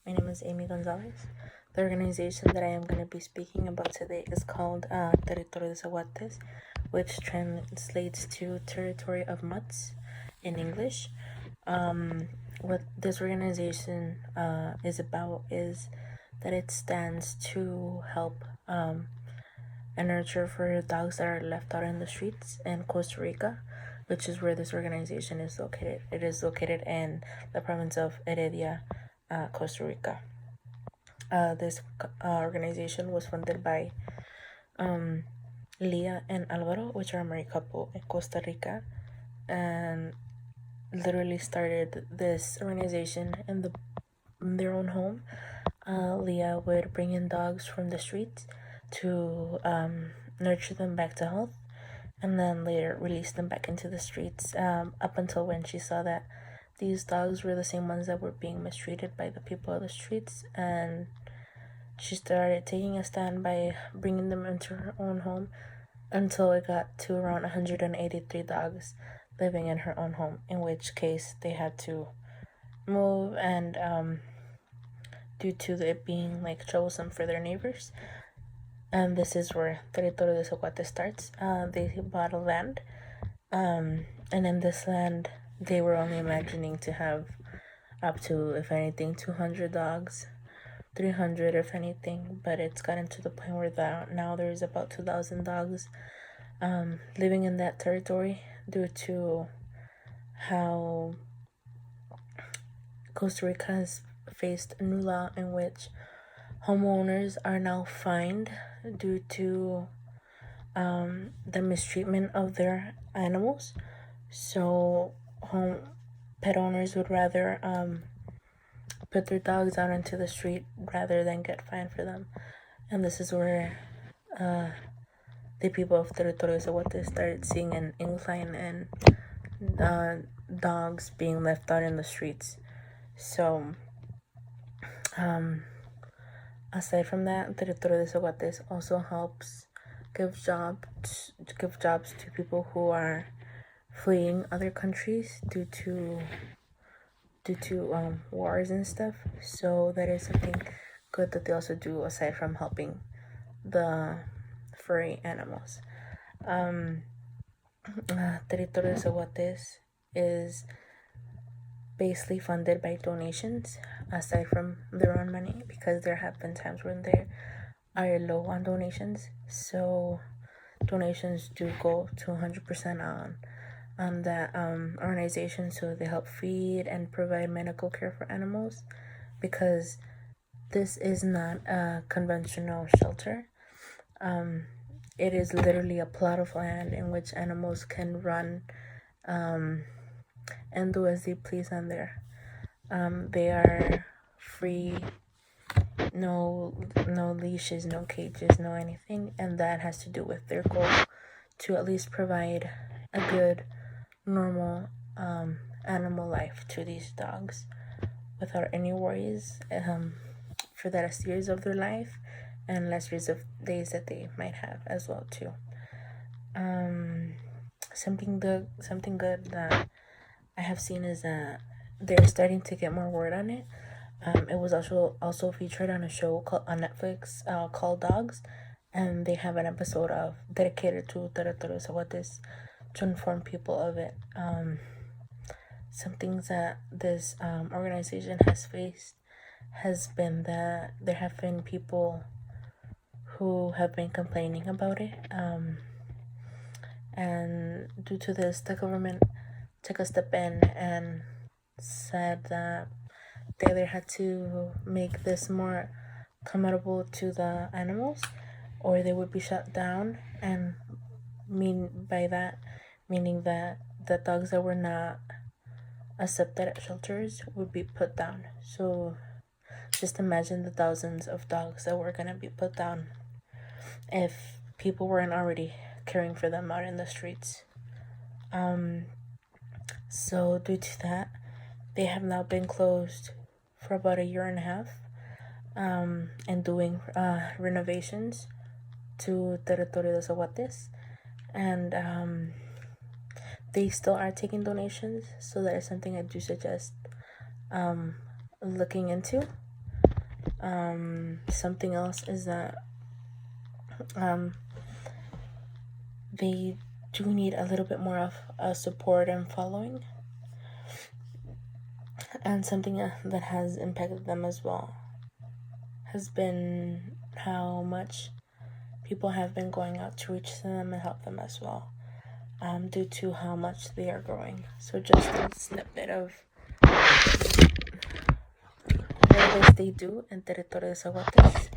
My name is Amy Gonzalez. The organization that I am going to be speaking about today is called Territorio de Zaguates, which translates to Territory of Mutts in English. What this organization is about is that it stands to help and nurture for dogs that are left out in the streets in Costa Rica, which is where this organization is located. It is located in the province of Heredia, Costa Rica. This organization was funded by Leah and Alvaro, which are a married couple in Costa Rica, and literally started this organization in their own home. Leah would bring in dogs from the streets to nurture them back to health, and then later release them back into the streets, up until when she saw that these dogs were the same ones that were being mistreated by the people of the streets, and she started taking a stand by bringing them into her own home until it got to around 183 dogs living in her own home, in which case they had to move, and due to it being like troublesome for their neighbors. And this is where Territorio de Zaguates starts. They bought a land, and in this land they were only imagining to have up to, if anything, 200 dogs, 300 if anything, but it's gotten to the point where now there's about 2,000 dogs living in that territory due to how Costa Rica has faced a new law in which homeowners are now fined due to the mistreatment of their animals. So pet owners would rather put their dogs out into the street rather than get fined for them. And this is where the people of Territorio de Zaguates started seeing an incline in dogs being left out in the streets. So aside from that, Territorio de Zaguates also helps give jobs to people who are fleeing other countries due to wars and stuff. So that is something good that they also do aside from helping the furry animals. Territorio de Zaguates is basically funded by donations aside from their own money, because there have been times when they are low on donations. So donations do go to 100% on that organization, so they help feed and provide medical care for animals, because this is not a conventional shelter. It is literally a plot of land in which animals can run and do as they please on there. They are free, no leashes, no cages, no anything, and that has to do with their goal to at least provide a good, normal animal life to these dogs without any worries for the last years of their life and last years of days that they might have as well too. Something good that I have seen is that they're starting to get more word on it. It was also featured on a show on Netflix called Dogs, and they have an episode dedicated to Territorio Zaguates to inform people of it. Some things that this organization has faced has been that there have been people who have been complaining about it, and due to this, the government took a step in and said that they either had to make this more comfortable to the animals, or they would be shut down, and meaning that the dogs that were not accepted at shelters would be put down. So just imagine the thousands of dogs that were gonna be put down if people weren't already caring for them out in the streets. So due to that, they have now been closed for about a year and a half, and doing renovations to Territorio de Zaguates, and they still are taking donations, so that is something I do suggest looking into. Something else is that they do need a little bit more of support and following. And something that has impacted them as well has been how much people have been going out to reach them and help them as well, due to how much they are growing. So just a snippet of what it is they do in Territorio de Zaguates.